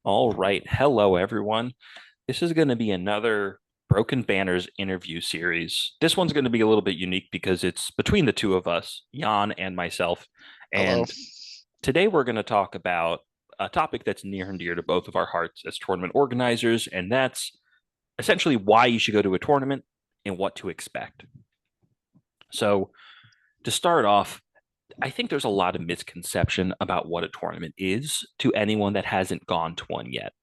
All right. Hello, everyone. This is going to be another Broken Banners interview series. This one's going to be a little bit unique because it's between the two of us, Jan and myself. Hello. And today we're going to talk about a topic that's near and dear to both of our hearts as tournament organizers, and that's essentially why you should go to a tournament and what to expect. So, to start off, I think there's a lot of misconception about what a tournament is to anyone that hasn't gone to one yet.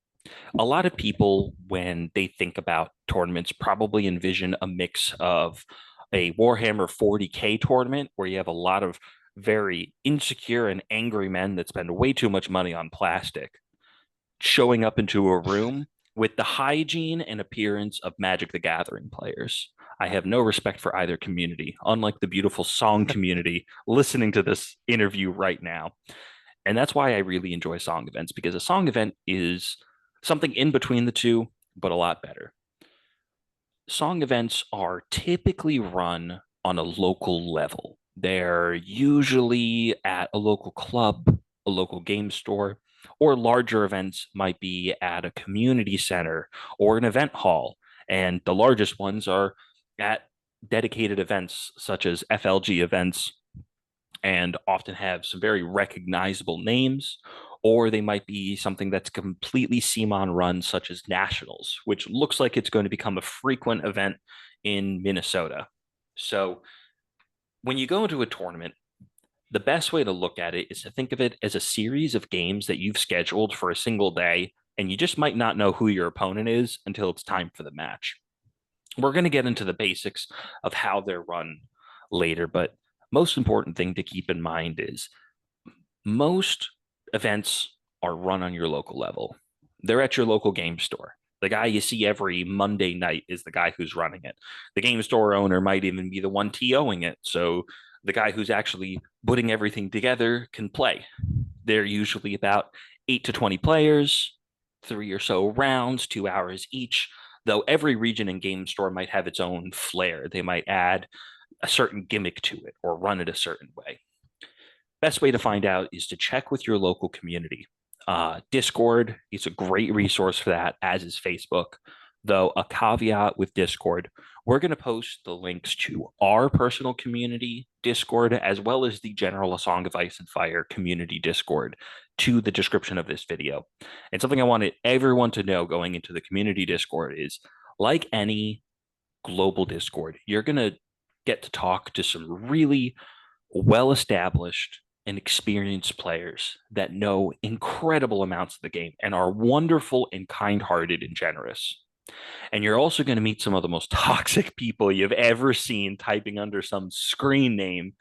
A lot of people, when they think about tournaments, probably envision a mix of a Warhammer 40K tournament where you have a lot of very insecure and angry men that spend way too much money on plastic showing up into a room with the hygiene and appearance of Magic the Gathering players. I have no respect for either community, unlike the beautiful song community listening to this interview right now. And that's why I really enjoy song events because a song event is something in between the two, but a lot better. Song events are typically run on a local level. They're usually at a local club, a local game store, or larger events might be at a community center or an event hall. And the largest ones are at dedicated events such as FLG events and often have some very recognizable names, or they might be something that's completely CMON run, such as Nationals, which looks like it's going to become a frequent event in Minnesota. So when you go into a tournament, the best way to look at it is to think of it as a series of games that you've scheduled for a single day, and you just might not know who your opponent is until it's time for the match. We're going to get into the basics of how they're run later, but most important thing to keep in mind is most events are run on your local level. They're at your local game store. The guy you see every Monday night is the guy who's running it. The game store owner might even be the one TOing it. So the guy who's actually putting everything together can play. They're usually about 8 to 20 players, three or so rounds, 2 hours each. Though every region and game store might have its own flair. They might add a certain gimmick to it or run it a certain way. Best way to find out is to check with your local community. Discord is a great resource for that, as is Facebook. Though, a caveat with Discord, we're going to post the links to our personal community Discord as well as the general A Song of Ice and Fire community Discord to the description of this video. And something I wanted everyone to know going into the community Discord is like any global Discord, you're going to get to talk to some really well established and experienced players that know incredible amounts of the game and are wonderful and kind hearted and generous. And you're also going to meet some of the most toxic people you've ever seen typing under some screen name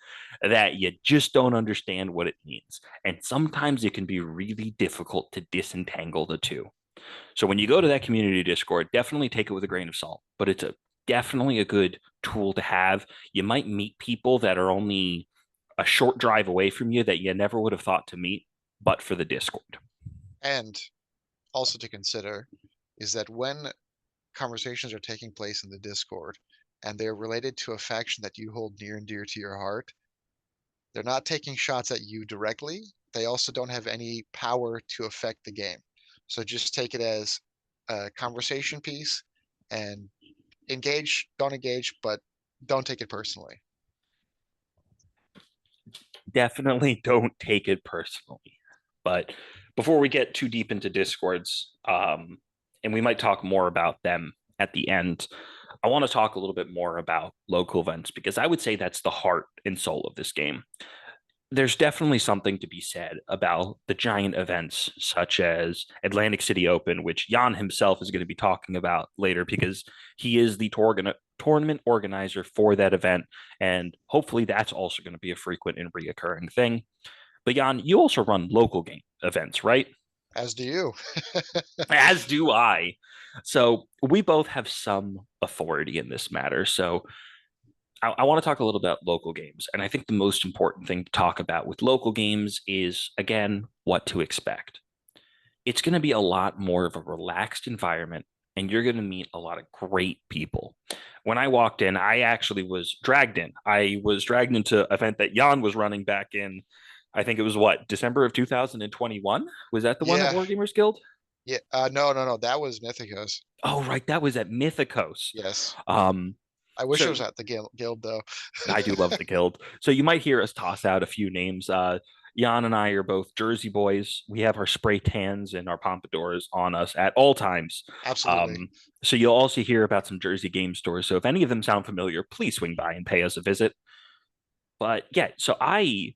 that you just don't understand what it means. And sometimes it can be really difficult to disentangle the two. So when you go to that community Discord, definitely take it with a grain of salt, but it's definitely a good tool to have. You might meet people that are only a short drive away from you that you never would have thought to meet, but for the Discord. And also to consider is that when conversations are taking place in the Discord and they're related to a faction that you hold near and dear to your heart, they're not taking shots at you directly. They also don't have any power to affect the game. So just take it as a conversation piece and don't engage, but don't take it personally. Definitely don't take it personally. But before we get too deep into Discords, and we might talk more about them at the end, I want to talk a little bit more about local events because I would say that's the heart and soul of this game. There's definitely something to be said about the giant events such as Atlantic City Open, which Jan himself is going to be talking about later because he is the tournament organizer for that event. And hopefully that's also going to be a frequent and reoccurring thing. But Jan, you also run local game events, right? As do you. As do I. So we both have some authority in this matter. So I want to talk a little about local games. And I think the most important thing to talk about with local games is, again, what to expect. It's going to be a lot more of a relaxed environment, and you're going to meet a lot of great people. When I walked in, I actually was dragged in. I was dragged into an event that Jan was running back in, I think it was what, December of 2021? Was that the one at Yeah, Wargamers Guild? Yeah, no, that was Mythicos. Oh, right, that was at Mythicos. Yes. Um, I wish it was so at the guild though. I do love the guild. So you might hear us toss out a few names. Jan and I are both Jersey boys. We have our spray tans and our pompadours on us at all times. Absolutely. Um, so you'll also hear about some Jersey game stores. So if any of them sound familiar, please swing by and pay us a visit. But yeah, so I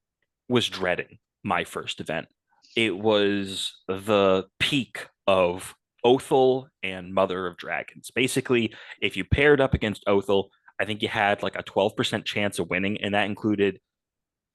was dreading my first event. It was the peak of Othel and Mother of Dragons. Basically, if you paired up against Othel, I think you had like a 12% chance of winning, and that included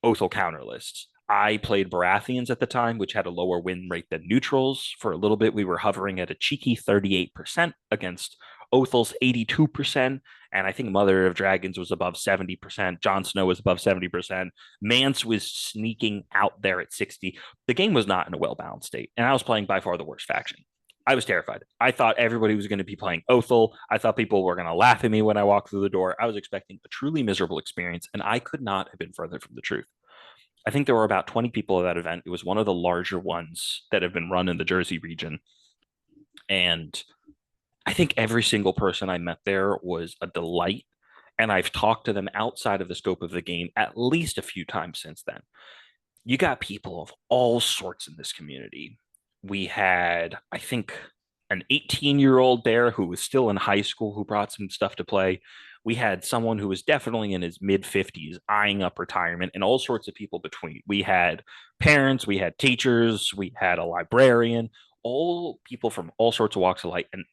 Othel counter lists. I played Baratheons at the time, which had a lower win rate than neutrals. For a little bit, we were hovering at a cheeky 38% against Othel's 82%. And I think Mother of Dragons was above 70%. Jon Snow was above 70%. Mance was sneaking out there at 60. The game was not in a well balanced state. And I was playing by far the worst faction. I was terrified. I thought everybody was going to be playing Othel. I thought people were going to laugh at me when I walked through the door. I was expecting a truly miserable experience, and I could not have been further from the truth. I think there were about 20 people at that event. It was one of the larger ones that have been run in the Jersey region. And I think every single person I met there was a delight. And I've talked to them outside of the scope of the game at least a few times since then. You got people of all sorts in this community. We had, I think, an 18-year-old there who was still in high school who brought some stuff to play. We had someone who was definitely in his mid 50s eyeing up retirement, and all sorts of people between. We had parents, we had teachers, we had a librarian, all people from all sorts of walks of life. And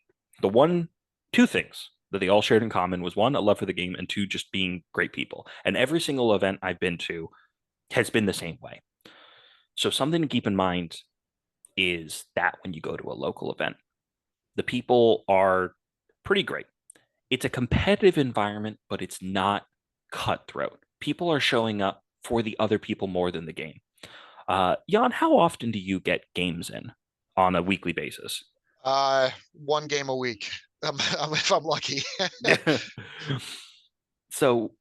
the two things that they all shared in common was one, a love for the game, and two, just being great people. And every single event I've been to has been the same way. So something to keep in mind is that when you go to a local event, the people are pretty great. It's a competitive environment, but it's not cutthroat. People are showing up for the other people more than the game. Jan, how often do you get games in on a weekly basis? One game a week. If I'm lucky. So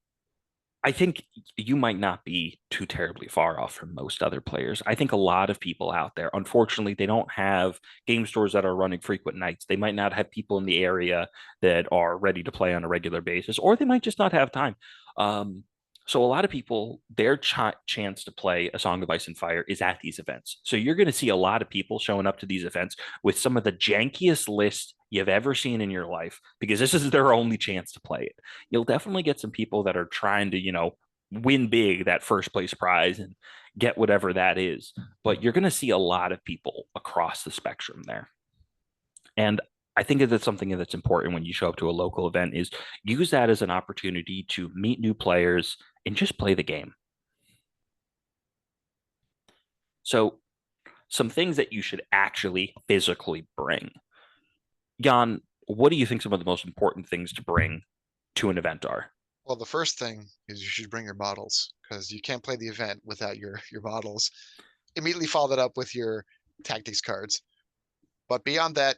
I think you might not be too terribly far off from most other players. I think a lot of people out there, unfortunately, they don't have game stores that are running frequent nights. They might not have people in the area that are ready to play on a regular basis, or they might just not have time. Um, so a lot of people, their chance to play A Song of Ice and Fire is at these events. So you're going to see a lot of people showing up to these events with some of the jankiest lists you've ever seen in your life because this is their only chance to play it. You'll definitely get some people that are trying to, win big that first place prize and get whatever that is. But you're going to see a lot of people across the spectrum there. And I think that's something that's important when you show up to a local event is use that as an opportunity to meet new players and just play the game. So some things that you should actually physically bring. Jan, what do you think some of the most important things to bring to an event are? Well, the first thing is you should bring your bottles because you can't play the event without your bottles. Immediately follow that up with your tactics cards. But beyond that,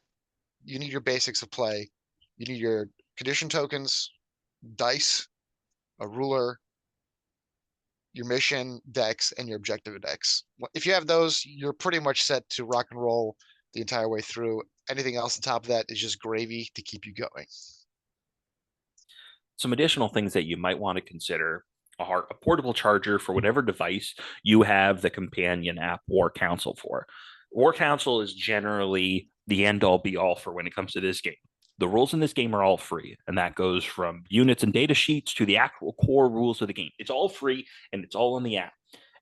you need your basics of play. You need your condition tokens, dice, a ruler, your mission decks, and your objective decks. If you have those, you're pretty much set to rock and roll the entire way through. Anything else on top of that is just gravy to keep you going. Some additional things that you might want to consider are a portable charger for whatever device you have the companion app War Council for. War Council is generally the end all be all for when it comes to this game. The rules in this game are all free, and that goes from units and data sheets to the actual core rules of the game. It's all free and it's all in the app.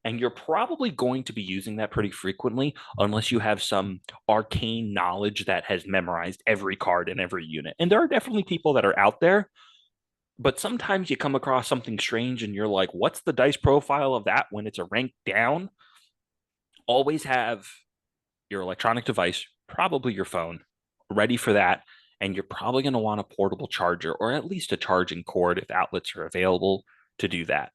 And you're probably going to be using that pretty frequently unless you have some arcane knowledge that has memorized every card in every unit. And there are definitely people that are out there, but sometimes you come across something strange and you're like, what's the dice profile of that when it's a rank down? Always have your electronic device, probably your phone, ready for that. And you're probably going to want a portable charger or at least a charging cord if outlets are available to do that.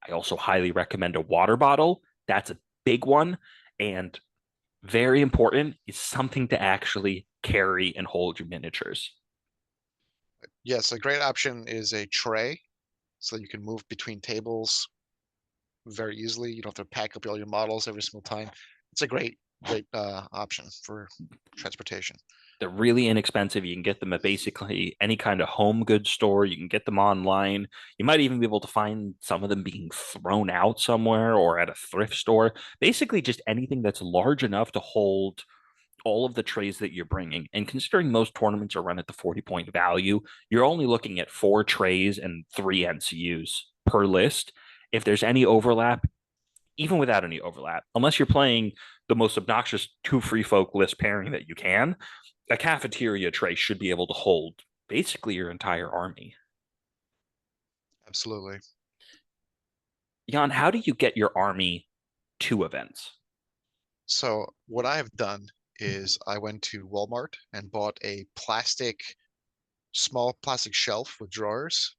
I also highly recommend a water bottle. That's a big one. And very important is something to actually carry and hold your miniatures. Yes, a great option is a tray, so you can move between tables very easily. You don't have to pack up all your models every single time. It's a great great option for transportation. They're really inexpensive. You can get them at basically any kind of home goods store. You can get them online. You might even be able to find some of them being thrown out somewhere or at a thrift store. Basically, just anything that's large enough to hold all of the trays that you're bringing. And considering most tournaments are run at the 40-point value, you're only looking at 4 trays and 3 NCUs per list. If there's any overlap, even without any overlap, unless you're playing the most obnoxious two free folk list pairing that you can, a cafeteria tray should be able to hold basically your entire army. Absolutely. Jan, how do you get your army to events? So what I've done is I went to Walmart and bought a small plastic shelf with drawers,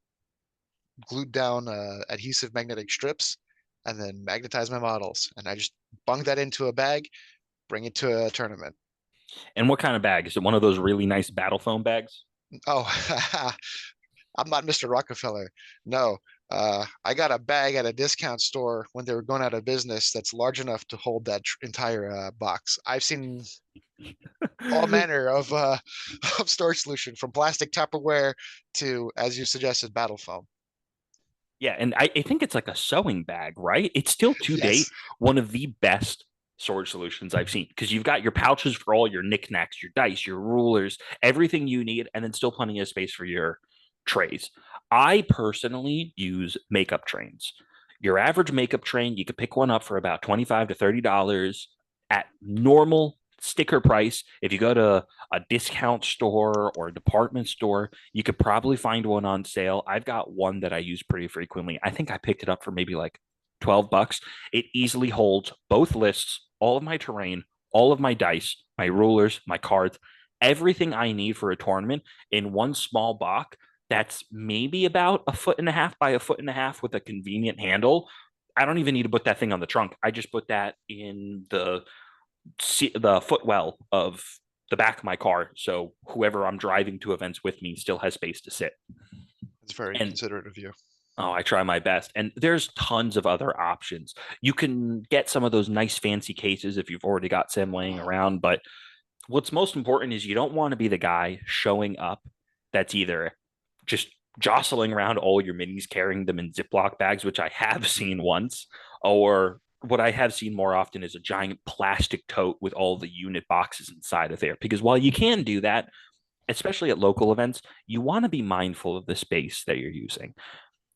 glued down adhesive magnetic strips, and then magnetized my models. And I just bung that into a bag, bring it to a tournament. And what kind of bag? Is it one of those really nice battle foam bags? Oh, I'm not Mr. Rockefeller. No, I got a bag at a discount store when they were going out of business that's large enough to hold that entire box. I've seen all manner of of storage solution from plastic Tupperware to, as you suggested, battle foam. Yeah, and I think it's like a sewing bag, right? It's still to date Yes, one of the best storage solutions I've seen because you've got your pouches for all your knickknacks, your dice, your rulers, everything you need, and then still plenty of space for your trays. I personally use makeup trains. Your average makeup train, you could pick one up for about 25 to $30 at normal sticker price. If you go to a discount store or a department store, you could probably find one on sale. I've got one that I use pretty frequently. I think I picked it up for maybe like $12. It easily holds both lists, all of my terrain, all of my dice, my rulers, my cards, everything I need for a tournament in one small box that's maybe about a foot and a half by a foot and a half with a convenient handle. I don't even need to put that thing on the trunk. I just put that in the footwell of the back of my car, so whoever I'm driving to events with me still has space to sit. it's very And considerate of you. oh, I try my best. And there's tons of other options. You can get some of those nice fancy cases if you've already got some laying around. But what's most important is you don't want to be the guy showing up that's either just jostling around all your minis, carrying them in Ziploc bags, which I have seen once, or what I have seen more often is a giant plastic tote with all the unit boxes inside of there. Because while you can do that, especially at local events, you want to be mindful of the space that you're using.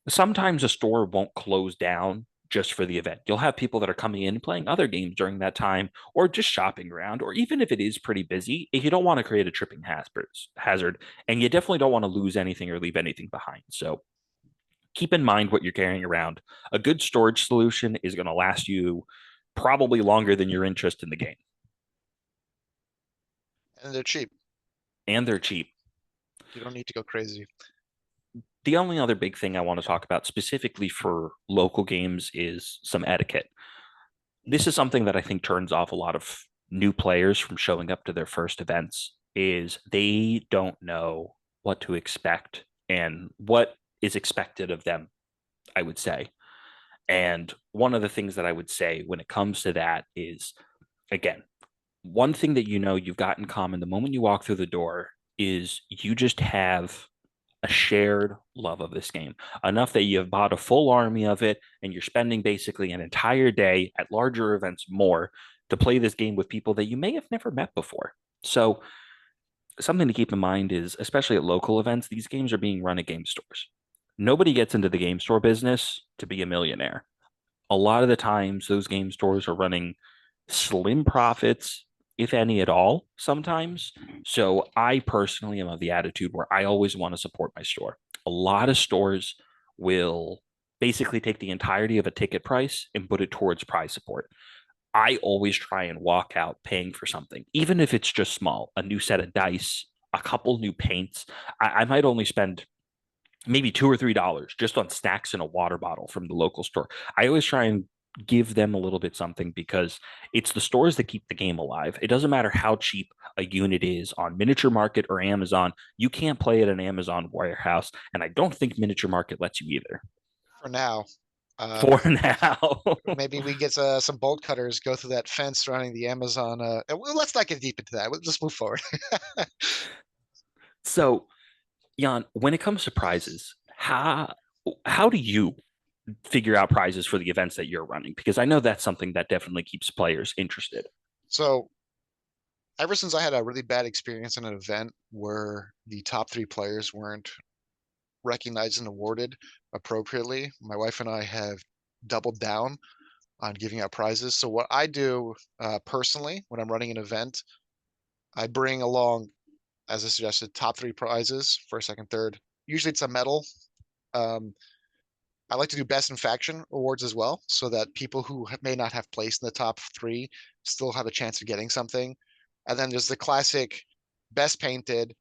Sometimes a store won't close down just for the event. You'll have people that are coming in playing other games during that time or just shopping around, or even if it is pretty busy, if you don't want to create a tripping hazard, and you definitely don't want to lose anything or leave anything behind. So keep in mind what you're carrying around. A good storage solution is going to last you probably longer than your interest in the game, And they're cheap. and they're cheap. You don't need to go crazy. The only other big thing I want to talk about specifically for local games is some etiquette. This is something that I think turns off a lot of new players from showing up to their first events is they don't know what to expect and what is expected of them, I would say. And one of the things that I would say when it comes to that is, again, one thing that you know you've got in common the moment you walk through the door is you just have a shared love of this game, enough that you've bought a full army of it and you're spending basically an entire day at larger events more to play this game with people that you may have never met before. So, something to keep in mind is, especially at local events, these games are being run at game stores. Nobody gets into the game store business to be a millionaire. A lot of the times, those game stores are running slim profits, if any at all, sometimes. So I personally am of the attitude where I always want to support my store. A lot of stores will basically take the entirety of a ticket price and put it towards prize support. I always try and walk out paying for something, even if it's just small, a new set of dice, a couple new paints. I might only spend maybe $2 or $3 just on snacks and a water bottle from the local store. I always try and give them a little bit something because it's the stores that keep the game alive. It doesn't matter how cheap a unit is on Miniature Market or Amazon. You can't play at an Amazon warehouse, and I don't think Miniature Market lets you either. For now, Uh, For now. maybe we get some bolt cutters, go through that fence surrounding the Amazon. Well, let's not get deep into that. We'll just move forward. So, Jan, when it comes to prizes, how do you figure out prizes for the events that you're running? Because I know that's something that definitely keeps players interested. So ever since I had a really bad experience in an event where the top three players weren't recognized and awarded appropriately, my wife and I have doubled down on giving out prizes. So what I do personally when I'm running an event, I bring along, as I suggested, top three prizes, first, second, third. Usually it's a medal. Um, I like to do best in faction awards as well, so that people who may not have placed in the top three still have a chance of getting something. And then there's the classic best painted,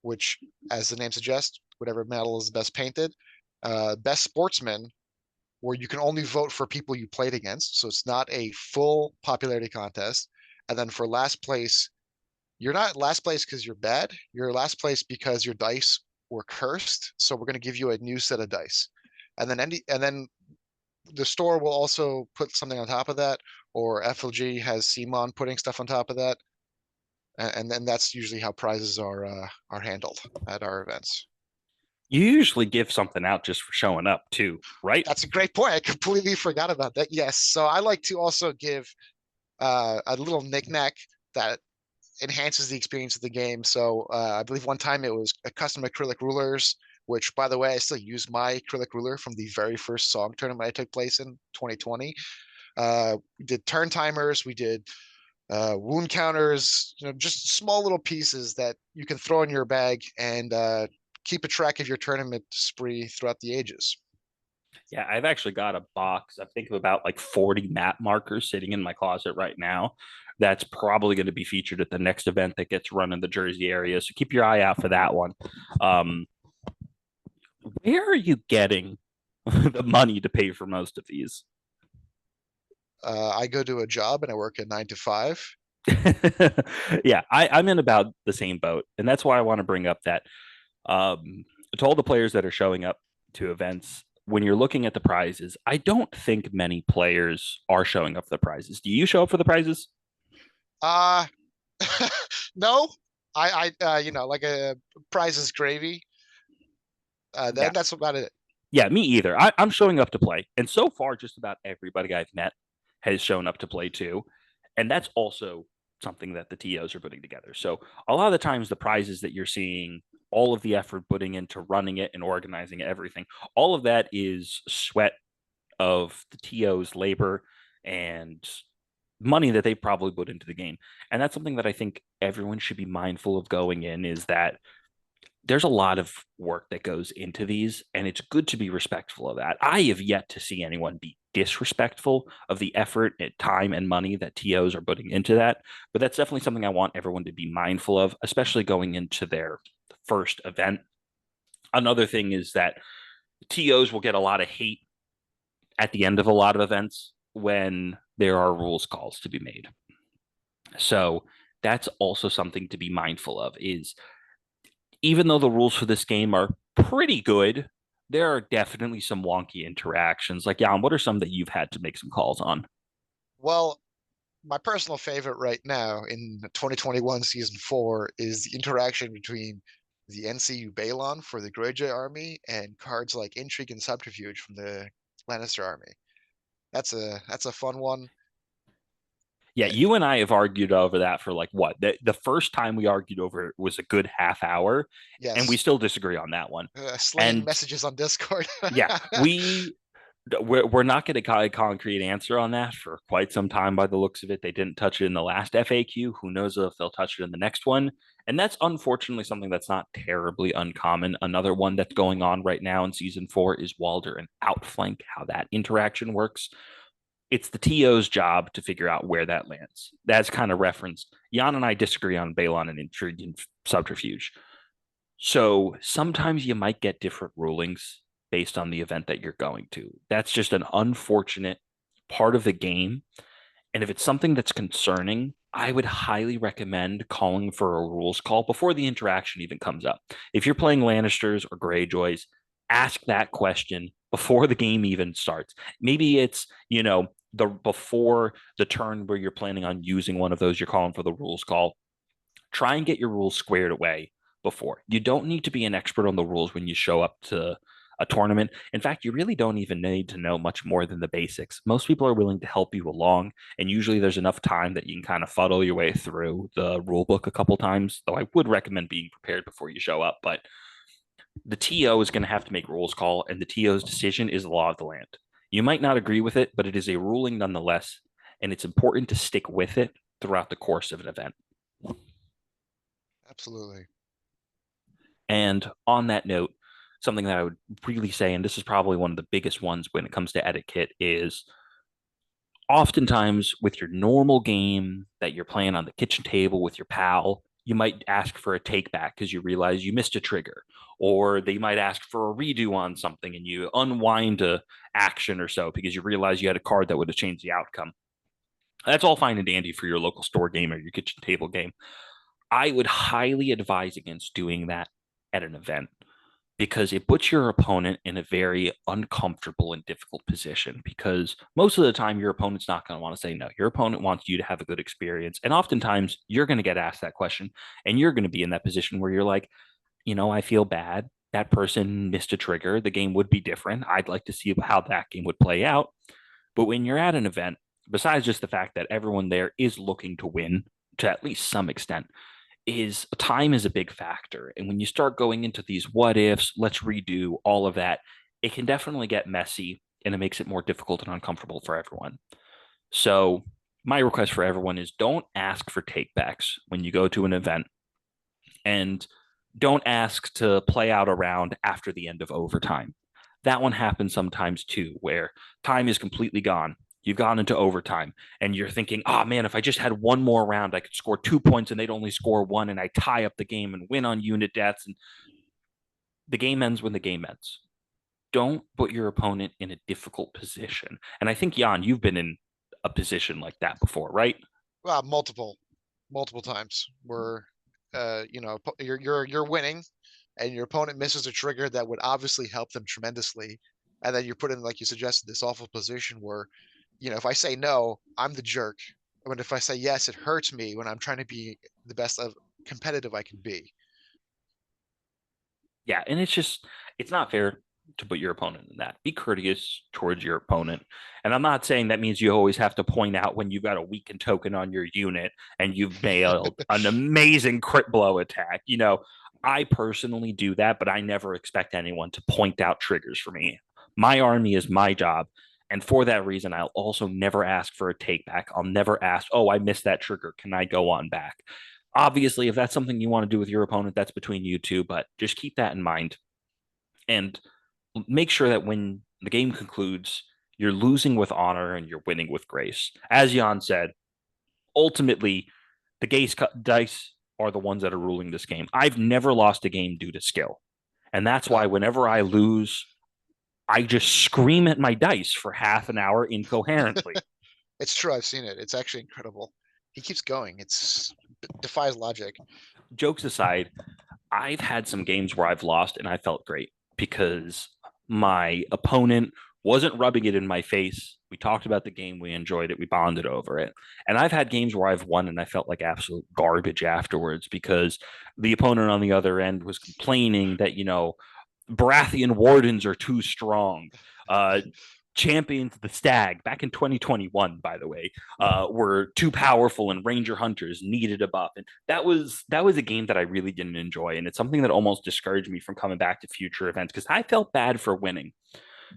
which, as the name suggests, whatever medal is best painted. Best sportsman, where you can only vote for people you played against, so it's not a full popularity contest. And then for last place, you're not last place because you're bad. You're last place because your dice were cursed. So we're going to give you a new set of dice. And then the store will also put something on top of that, or FLG has CMON putting stuff on top of that. And then that's usually how prizes are handled at our events. You usually give something out just for showing up too, right? That's a great point. I completely forgot about that. Yes. So I like to also give a little knickknack that enhances the experience of the game. So I believe one time it was a custom acrylic rulers, which, by the way, I still use my acrylic ruler from the very first song tournament I took place in 2020. We did turn timers, we did wound counters, just small little pieces that you can throw in your bag and keep a track of your tournament spree throughout the ages. Yeah, I've actually got a box. I think of about like 40 map markers sitting in my closet right now. That's probably going to be featured at the next event that gets run in the Jersey area. So keep your eye out for that one. Um, where are you getting the money to pay for most of these? I go to a job and I work at 9 to 5. Yeah, I'm in about the same boat. And that's why I want to bring up that to all the players that are showing up to events, when you're looking at the prizes, I don't think many players are showing up for the prizes. Do you show up for the prizes? Uh, no, like a prize is gravy. Yeah. That's about it. Yeah, me either. I'm showing up to play. And so far, just about everybody I've met has shown up to play too. And that's also something that the TOs are putting together. So a lot of the times, the prizes that you're seeing, all of the effort putting into running it and organizing everything, all of that is sweat of the TO's labor and money that they probably put into the game. And that's something that I think everyone should be mindful of going in is that there's a lot of work that goes into these, and it's good to be respectful of that. I have yet to see anyone be disrespectful of the effort and time and money that TOs are putting into that. But that's definitely something I want everyone to be mindful of, especially going into their first event. Another thing is that TOs will get a lot of hate at the end of a lot of events when there are rules calls to be made. So that's also something to be mindful of is even though the rules for this game are pretty good, there are definitely some wonky interactions. Like, Jan, what are some that you've had to make some calls on? Well, my personal favorite right now in 2021 season 4 is the interaction between the NCU Balon for the Greyjoy army and cards like Intrigue and Subterfuge from the Lannister army. That's a fun one. Yeah, you and I have argued over that for like what? The first time we argued over it was a good half hour, and we Yes, still disagree on that one. slaying And messages on Discord. yeah, we're not getting a concrete answer on that for quite some time by the looks of it. They didn't touch it in the last FAQ. Who knows if they'll touch it in the next one? And that's unfortunately something that's not terribly uncommon. Another one that's going on right now in season 4 is Walder and Outflank, how that interaction works. It's the TO's job to figure out where that lands. That's kind of referenced. Jan and I disagree on Balon and Intrigue and Subterfuge. So sometimes you might get different rulings based on the event that you're going to. That's just an unfortunate part of the game. And if it's something that's concerning, I would highly recommend calling for a rules call before the interaction even comes up. If you're playing Lannisters or Greyjoys, ask that question before the game even starts. Maybe it's, the before the turn where you're planning on using one of those, you're calling for the rules call. Try and get your rules squared away before. You don't need to be an expert on the rules when you show up to a tournament. In fact, you really don't even need to know much more than the basics. Most people are willing to help you along, and usually there's enough time that you can kind of fuddle your way through the rule book a couple times. Though I would recommend being prepared before you show up, but the TO is going to have to make rules call, and the TO's decision is the law of the land. You might not agree with it, but it is a ruling nonetheless, and it's important to stick with it throughout the course of an event. Absolutely. And on that note, something that I would really say, and this is probably one of the biggest ones when it comes to etiquette, is oftentimes with your normal game that you're playing on the kitchen table with your pal, you might ask for a take back because you realize you missed a trigger, or they might ask for a redo on something and you unwind a action or so because you realize you had a card that would have changed the outcome. That's all fine and dandy for your local store game or your kitchen table game. I would highly advise against doing that at an event because it puts your opponent in a very uncomfortable and difficult position because most of the time your opponent's not going to want to say no. Your opponent wants you to have a good experience. And oftentimes you're going to get asked that question and you're going to be in that position where you're like, I feel bad. That person missed a trigger. The game would be different. I'd like to see how that game would play out. But when you're at an event, besides just the fact that everyone there is looking to win to at least some extent, is time is a big factor. And when you start going into these what ifs, let's redo all of that, it can definitely get messy and it makes it more difficult and uncomfortable for everyone. So, my request for everyone is don't ask for takebacks when you go to an event and don't ask to play out a round after the end of overtime. That one happens sometimes too, where time is completely gone. You've gone into overtime and you're thinking, oh man, if I just had one more round, I could score 2 points and they'd only score one and I tie up the game and win on unit deaths. And the game ends when the game ends. Don't put your opponent in a difficult position. And I think, Jan, you've been in a position like that before, right? Well, multiple times where, you're winning and your opponent misses a trigger that would obviously help them tremendously. And then you're put in, like you suggested, this awful position where, if I say no, I'm the jerk. But if I say yes, it hurts me when I'm trying to be the best of competitive I can be. Yeah, and it's not fair to put your opponent in that. Be courteous towards your opponent. And I'm not saying that means you always have to point out when you've got a weakened token on your unit and you've bailed an amazing crit blow attack. I personally do that, but I never expect anyone to point out triggers for me. My army is my job. And for that reason, I'll also never ask for a take back. I'll never ask, oh, I missed that trigger. Can I go on back? Obviously, if that's something you want to do with your opponent, that's between you two, but just keep that in mind and make sure that when the game concludes, you're losing with honor and you're winning with grace. As Jan said, ultimately, the dice are the ones that are ruling this game. I've never lost a game due to skill. And that's why No, whenever I lose, I just scream at my dice for half an hour incoherently. it's true. I've seen it. It's actually incredible. He keeps going. It defies logic. Jokes aside, I've had some games where I've lost and I felt great because my opponent wasn't rubbing it in my face. We talked about the game, we enjoyed it, we bonded over it. And I've had games where I've won and I felt like absolute garbage afterwards because the opponent on the other end was complaining that, Baratheon wardens are too strong. Champions of the Stag back in 2021, by the way, were too powerful and Ranger Hunters needed a buff. And that was a game that I really didn't enjoy. And it's something that almost discouraged me from coming back to future events because I felt bad for winning.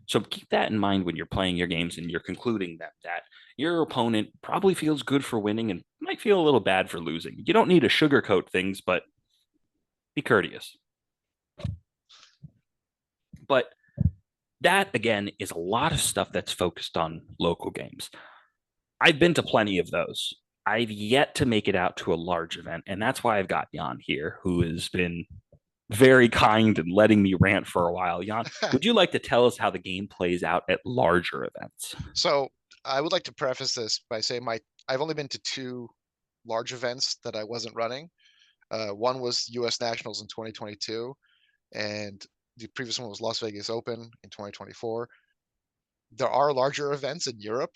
So keep that in mind when you're playing your games and you're concluding that your opponent probably feels good for winning and might feel a little bad for losing. You don't need to sugarcoat things, but be courteous. But that again is a lot of stuff that's focused on local games. I've been to plenty of those. I've yet to make it out to a large event, and that's why I've got Jan here, who has been very kind and letting me rant for a while. Jan, would you like to tell us how the game plays out at larger events? So I would like to preface this by saying I've only been to two large events that I wasn't running. One was U.S. Nationals in 2022, and The previous one was Las Vegas Open in 2024. There are larger events in Europe,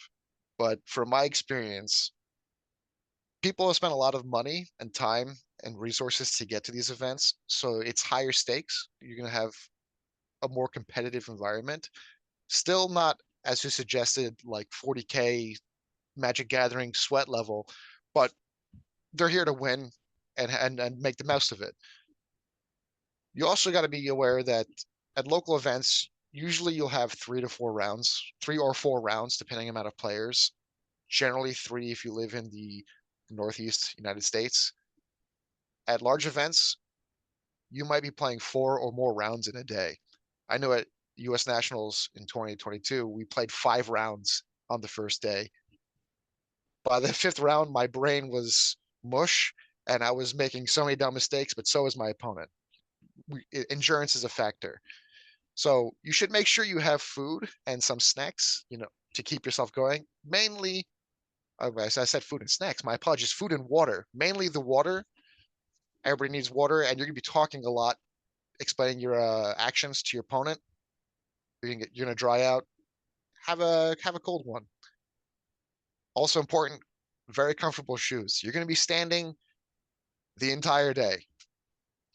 but from my experience, people have spent a lot of money and time and resources to get to these events. So it's higher stakes. You're going to have a more competitive environment. Still not, as you suggested, like 40K Magic Gathering sweat level, but they're here to win and make the most of it. You also got to be aware that at local events, usually you'll have 3 to 4 rounds, 3 or 4 rounds, depending on amount of players. Generally 3 if you live in the Northeast United States. At large events, you might be playing 4 or more rounds in a day. I know at US Nationals in 2022, we played 5 rounds on the first day. By the fifth round, my brain was mush and I was making so many dumb mistakes, but so was my opponent. Endurance is a factor. So you should make sure you have food and some snacks, to keep yourself going. Mainly, I said food and snacks. My apologies, food and water. Mainly the water. Everybody needs water, and you're gonna be talking a lot, explaining your actions to your opponent. You're gonna dry out. Have a cold one. Also important, very comfortable shoes. You're gonna be standing the entire day.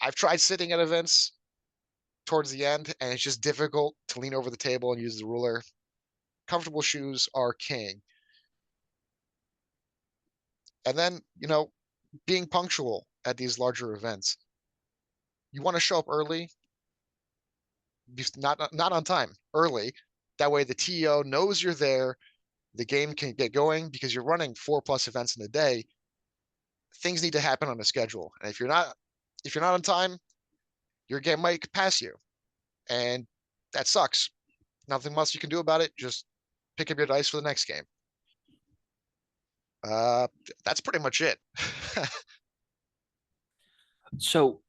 I've tried sitting at events towards the end, and it's just difficult to lean over the table and use the ruler. Comfortable shoes are king. And then, being punctual at these larger events. You want to show up early, not on time, early. That way the TO knows you're there. The game can get going because you're running 4+ events in a day. Things need to happen on a schedule. And if you're not on time, your game might pass you. And that sucks. Nothing much you can do about it. Just pick up your dice for the next game. Uh, that's pretty much it. So,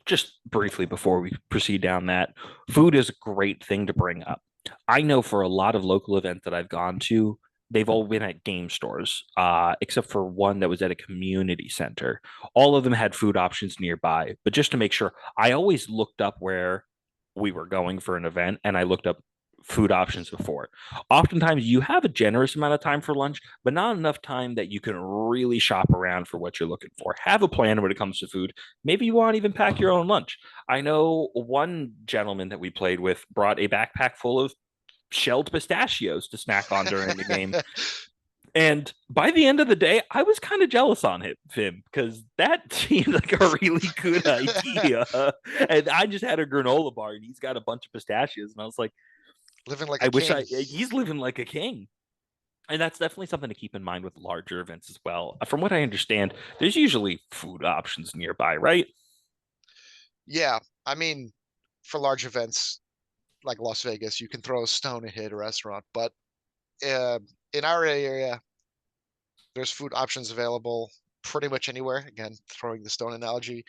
just briefly before we proceed down that, food is a great thing to bring up. I know for a lot of local events that I've gone to, they've all been at game stores, except for one that was at a community center. All of them had food options nearby, but just to make sure, I always looked up where we were going for an event and I looked up food options before. Oftentimes, you have a generous amount of time for lunch, but not enough time that you can really shop around for what you're looking for. Have a plan when it comes to food. Maybe you want to even pack your own lunch. I know one gentleman that we played with brought a backpack full of shelled pistachios to snack on during the game. And by the end of the day, I was kind of jealous on him because that seemed like a really good idea. And I just had a granola bar and he's got a bunch of pistachios. And I was like, Living like I a wish king. he's living like a king. And that's definitely something to keep in mind with larger events as well. From what I understand, there's usually food options nearby, right? Yeah, I mean, for large events like Las Vegas, you can throw a stone and hit a restaurant. But uh, in our area, there's food options available pretty much anywhere. Again, throwing the stone analogy.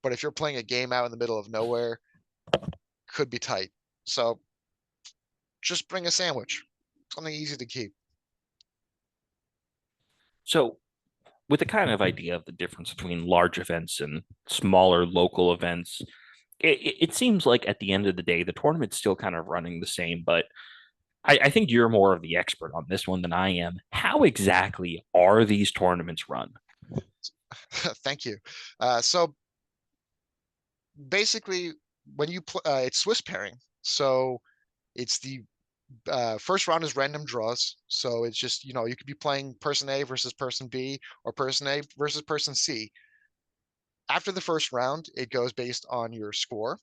But if you're playing a game out in the middle of nowhere, could be tight. So just bring a sandwich, something easy to keep. So, with the kind of idea of the difference between large events and smaller local events, it seems like at the end of the day, the tournament's still kind of running the same, but I think you're more of the expert on this one than I am. How exactly are these tournaments run? Thank you. So basically, when you play, it's Swiss pairing. So it's the first round is random draws. So it's just, you could be playing person A versus person B or person A versus person C. After the first round, it goes based on your score.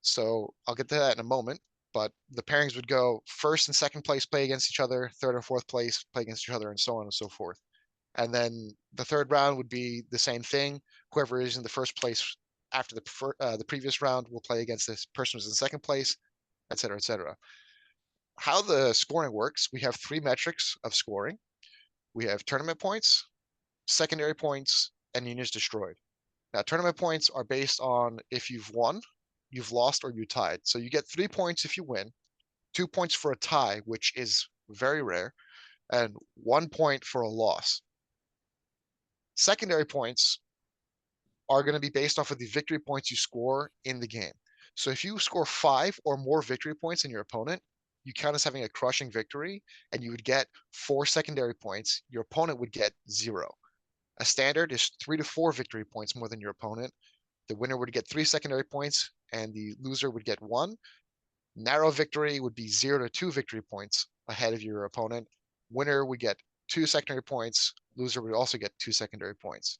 So I'll get to that in a moment. But the pairings would go first and second place play against each other, third and fourth place play against each other, and so on and so forth. And then the third round would be the same thing. Whoever is in the first place after the previous round will play against this person who's in second place, et cetera, et cetera. How the scoring works, we have 3 metrics of scoring. We have tournament points, secondary points, and units destroyed. Now, tournament points are based on if you've won, you've lost, or you tied. So you get 3 points if you win, 2 points for a tie, which is very rare, and 1 point for a loss. Secondary points are going to be based off of the victory points you score in the game. So if you score 5 or more victory points than your opponent, you count as having a crushing victory, and you would get 4 secondary points. Your opponent would get 0. A standard is 3 to 4 victory points more than your opponent. The winner would get 3 secondary points, and the loser would get 1. Narrow victory would be 0 to 2 victory points ahead of your opponent. Winner would get 2 secondary points. Loser would also get 2 secondary points.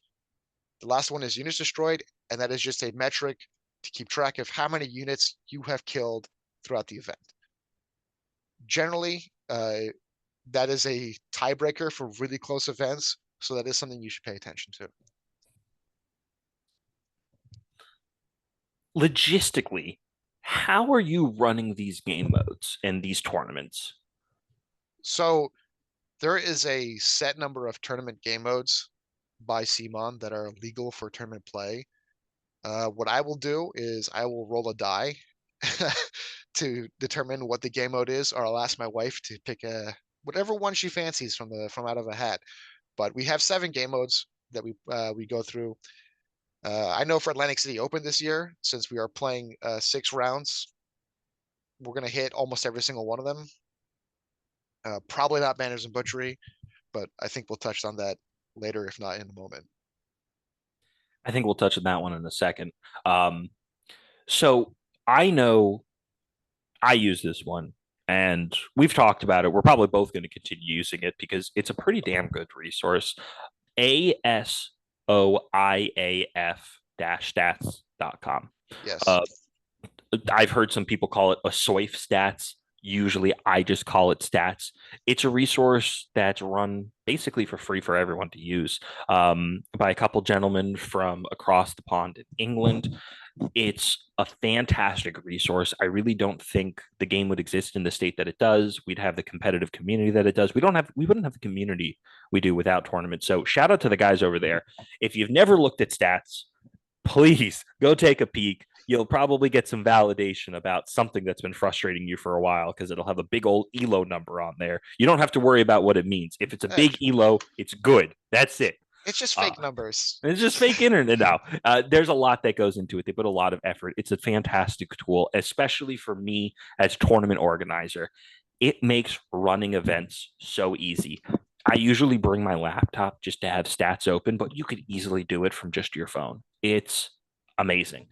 The last one is units destroyed, and that is just a metric to keep track of how many units you have killed throughout the event. Generally, that is a tiebreaker for really close events, so that is something you should pay attention to. Logistically, how are you running these game modes and these tournaments? So there is a set number of tournament game modes by CMON that are legal for tournament play. What I will do is I will roll a die to determine what the game mode is, or I'll ask my wife to pick whatever one she fancies from out of a hat. But we have 7 game modes that we go through. I know for Atlantic City Open this year, since we are playing 6 rounds, we're gonna hit almost every single one of them. Probably not Banners and Butchery, but I think we'll touch on that later, if not in a moment. I think we'll touch on that one in a second. Um, so I know I use this one and we've talked about it. We're probably both going to continue using it because it's a pretty damn good resource. ASOIAF-stats.com. Yes. Uh, I've heard some people call it a SOIF stats. Usually I just call it stats. It's a resource that's run basically for free for everyone to use by a couple gentlemen from across the pond in England. It's a fantastic resource. I really don't think the game would exist in the state that it does. We'd have the competitive community that it does. We wouldn't have the community we do without tournaments. So shout out to the guys over there. If you've never looked at stats, please go take a peek. You'll probably get some validation about something that's been frustrating you for a while because it'll have a big old ELO number on there. You don't have to worry about what it means. If it's a big ELO, it's good. That's it. It's just fake numbers. It's just fake internet now. There's a lot that goes into it. They put a lot of effort. It's a fantastic tool, especially for me as tournament organizer. It makes running events so easy. I usually bring my laptop just to have stats open, but you could easily do it from just your phone. It's amazing.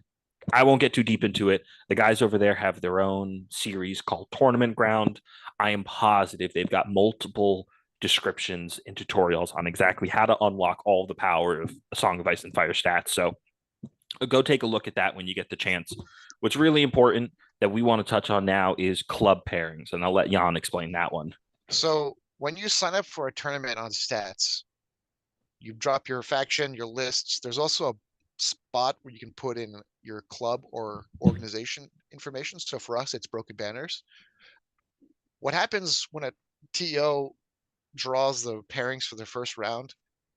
I won't get too deep into it. The guys over there have their own series called Tournament Ground. I am positive they've got multiple descriptions and tutorials on exactly how to unlock all the power of A Song of Ice and Fire stats. So go take a look at that when you get the chance. What's really important that we want to touch on now is club pairings, and I'll let Jan explain that one. So when you sign up for a tournament on stats, you drop your faction, your lists. There's also a spot where you can put in your club or organization information. So for us, it's Broken Banners. What happens when a TO draws the pairings for the first round?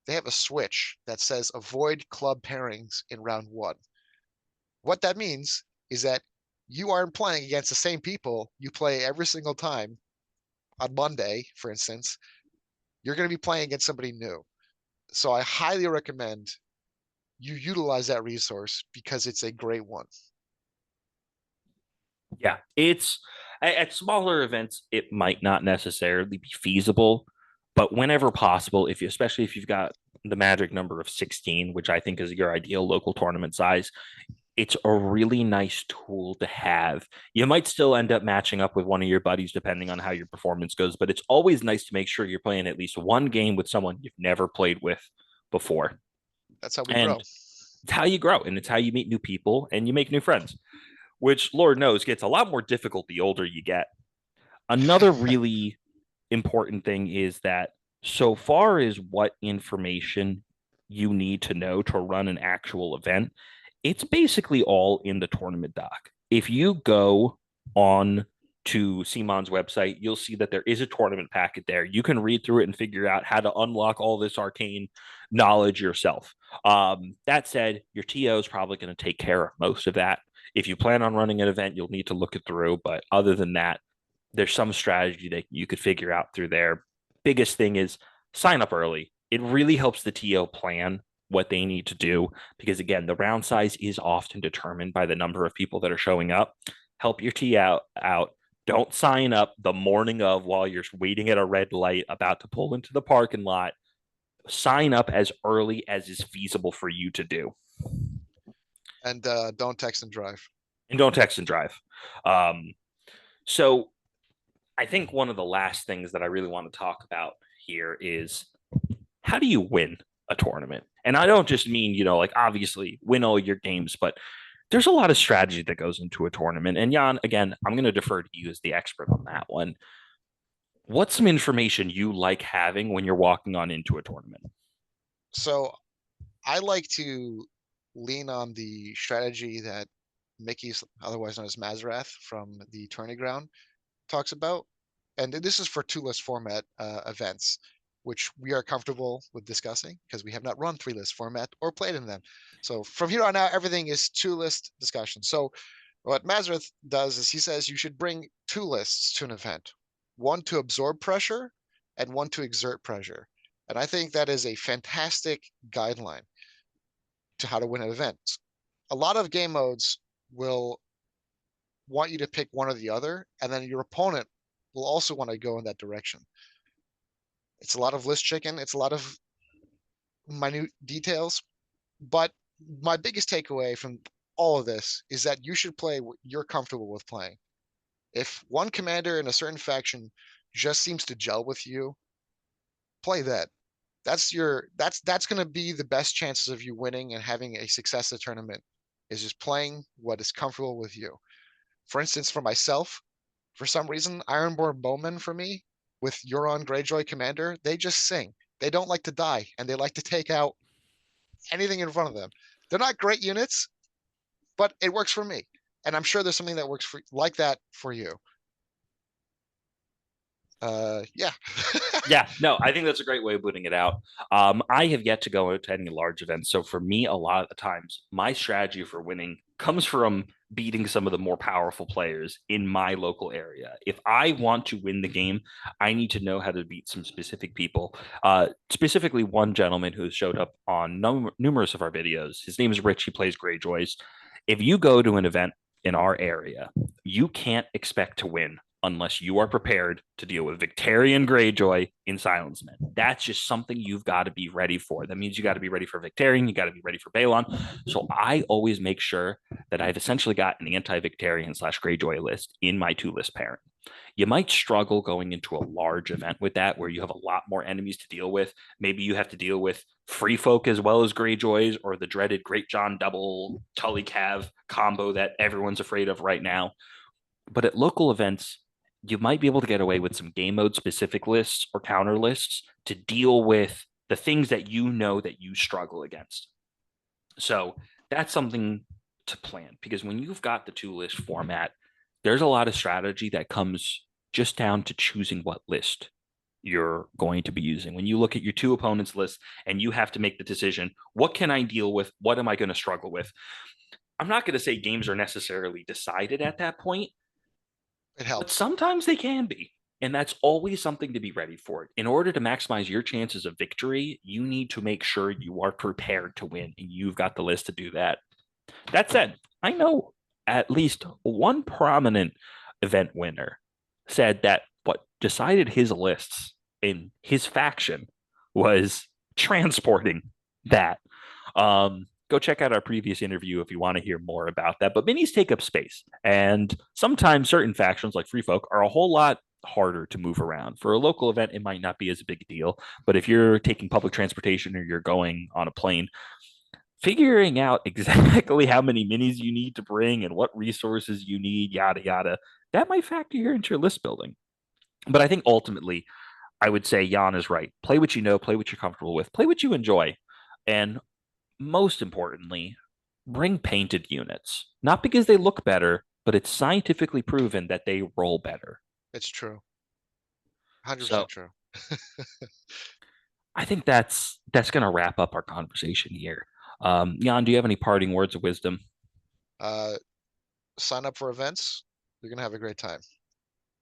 They have a switch that says avoid club pairings in round 1. What that means is that you aren't playing against the same people you play every single time. On Monday, for instance, you're going to be playing against somebody new. So I highly recommend you utilize that resource because it's a great one. Yeah, it's at smaller events, it might not necessarily be feasible, but whenever possible, if you, especially if you've got the magic number of 16, which I think is your ideal local tournament size, it's a really nice tool to have. You might still end up matching up with one of your buddies depending on how your performance goes, but it's always nice to make sure you're playing at least one game with someone you've never played with before. That's how we And grow. it's how you grow and it's how you meet new people and you make new friends, which Lord knows gets a lot more difficult the older you get. Another really important thing is that so far as what information you need to know to run an actual event, it's basically all in the tournament doc. If you go on to CMON's website, you'll see that there is a tournament packet there. You can read through it and figure out how to unlock all this arcane knowledge yourself. That said, your TO is probably going to take care of most of that. If you plan on running an event, you'll need to look it through. But other than that, there's some strategy that you could figure out through there. Biggest thing is sign up early. It really helps the TO plan what they need to do, because again, the round size is often determined by the number of people that are showing up. Help your tee out. Don't sign up the morning of while you're waiting at a red light about to pull into the parking lot. Sign up as early as is feasible for you to do. And don't text and drive. And don't text and drive. Um, so I think one of the last things that I really want to talk about here is, how do you win a tournament? And I don't just mean, like obviously win all your games, but there's a lot of strategy that goes into a tournament. And Jan, again, I'm going to defer to you as the expert on that one. What's some information you like having when you're walking on into a tournament? So I like to lean on the strategy that Mickey's, otherwise known as Mazrath from the Tourney Ground, talks about. And this is for two-list format events, which we are comfortable with discussing because we have not run three-list format or played in them. So from here on out, everything is two-list discussion. So what Mazrath does is he says you should bring two lists to an event, one to absorb pressure and one to exert pressure. And I think that is a fantastic guideline to how to win an event. A lot of game modes will want you to pick one or the other, and then your opponent will also want to go in that direction. It's a lot of list chicken. It's a lot of minute details. But my biggest takeaway from all of this is that you should play what you're comfortable with playing. If one commander in a certain faction just seems to gel with you, play that. That's going to be the best chances of you winning and having a successful tournament, is just playing what is comfortable with you. For instance, for myself, for some reason, Ironborn Bowmen for me with Euron Greyjoy Commander, they just sing. They don't like to die, and they like to take out anything in front of them. They're not great units, but it works for me. And I'm sure there's something that works for like that for you. Yeah. Yeah, no, I think that's a great way of putting it out. I have yet to go to any large events. So for me, a lot of the times, my strategy for winning comes from beating some of the more powerful players in my local area. If I want to win the game, I need to know how to beat some specific people. Specifically, one gentleman who showed up on numerous of our videos. His name is Rich. He plays Greyjoys. If you go to an event in our area, you can't expect to win unless you are prepared to deal with Victarion Greyjoy in Silence Men. That's just something you've got to be ready for. That means you got to be ready for Victarion, you got to be ready for Balon. So I always make sure that I've essentially got an anti-Victarion / Greyjoy list in my two-list parent. You might struggle going into a large event with that, where you have a lot more enemies to deal with. Maybe you have to deal with free folk as well as Greyjoys, or the dreaded Great John double Tully Cav combo that everyone's afraid of right now. But at local events, you might be able to get away with some game mode specific lists or counter lists to deal with the things that you know that you struggle against. So that's something to plan, because when you've got the two list format, there's a lot of strategy that comes just down to choosing what list you're going to be using. When you look at your two opponents list and you have to make the decision, what can I deal with? What am I going to struggle with? I'm not going to say games are necessarily decided at that point, It but helps. sometimes they can be. And that's always something to be ready for. In order to maximize your chances of victory, you need to make sure you are prepared to win, and you've got the list to do that. That said, I know at least one prominent event winner said that what decided his lists in his faction was transporting that. Go check out our previous interview if you want to hear more about that. But minis take up space, and sometimes certain factions like Free Folk are a whole lot harder to move around. For a local event, it might not be as a big deal, but if you're taking public transportation or you're going on a plane, figuring out exactly how many minis you need to bring and what resources you need, yada yada, that might factor here into your list building. But I think ultimately, I would say Jan is right. Play what you know, play what you're comfortable with, play what you enjoy, and most importantly, bring painted units. Not because they look better, but it's scientifically proven that they roll better. It's true. So 100% true. I think that's going to wrap up our conversation here. Jan, do you have any parting words of wisdom? Uh, sign up for events. You're gonna have a great time.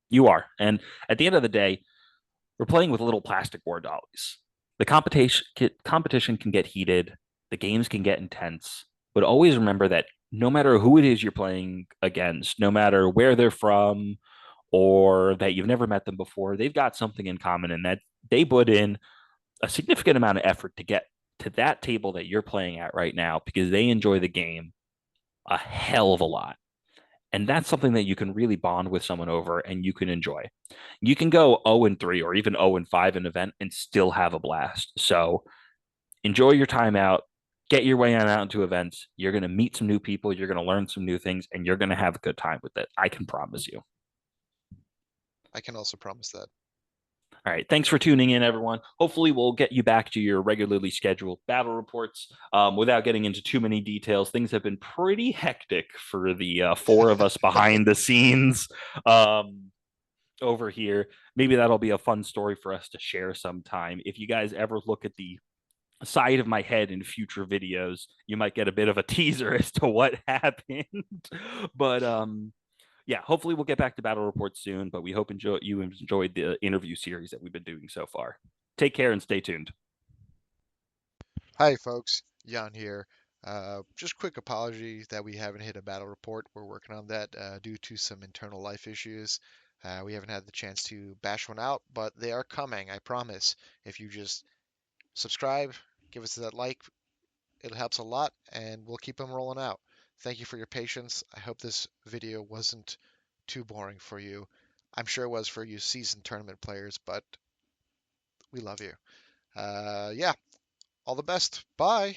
You are. And at the end of the day, we're playing with little plastic war dollies. The competition can get heated. The games can get intense, but always remember that no matter who it is you're playing against, no matter where they're from, or that you've never met them before, they've got something in common, and that they put in a significant amount of effort to get to that table that you're playing at right now because they enjoy the game a hell of a lot. And that's something that you can really bond with someone over and you can enjoy. You can go 0 and 3 or even 0 and 5 in an event and still have a blast. So enjoy your time out, get your way on out into events. You're going to meet some new people, you're going to learn some new things, and you're going to have a good time with it. I can promise you. I can also promise that. All right. Thanks for tuning in, everyone. Hopefully, we'll get you back to your regularly scheduled battle reports without getting into too many details. Things have been pretty hectic for the four of us behind the scenes over here. Maybe that'll be a fun story for us to share sometime. If you guys ever look at the side of my head in future videos, you might get a bit of a teaser as to what happened. But yeah, hopefully we'll get back to battle reports soon. But we hope you enjoyed the interview series that we've been doing so far. Take care and stay tuned. Hi, folks. Jan here. Just quick apology that we haven't hit a battle report. We're working on that due to some internal life issues. We haven't had the chance to bash one out, but they are coming, I promise. If you just subscribe, give us that like, it helps a lot, and we'll keep them rolling out. Thank you for your patience. I hope this video wasn't too boring for you. I'm sure it was for you seasoned tournament players, but we love you. Yeah, all the best. Bye.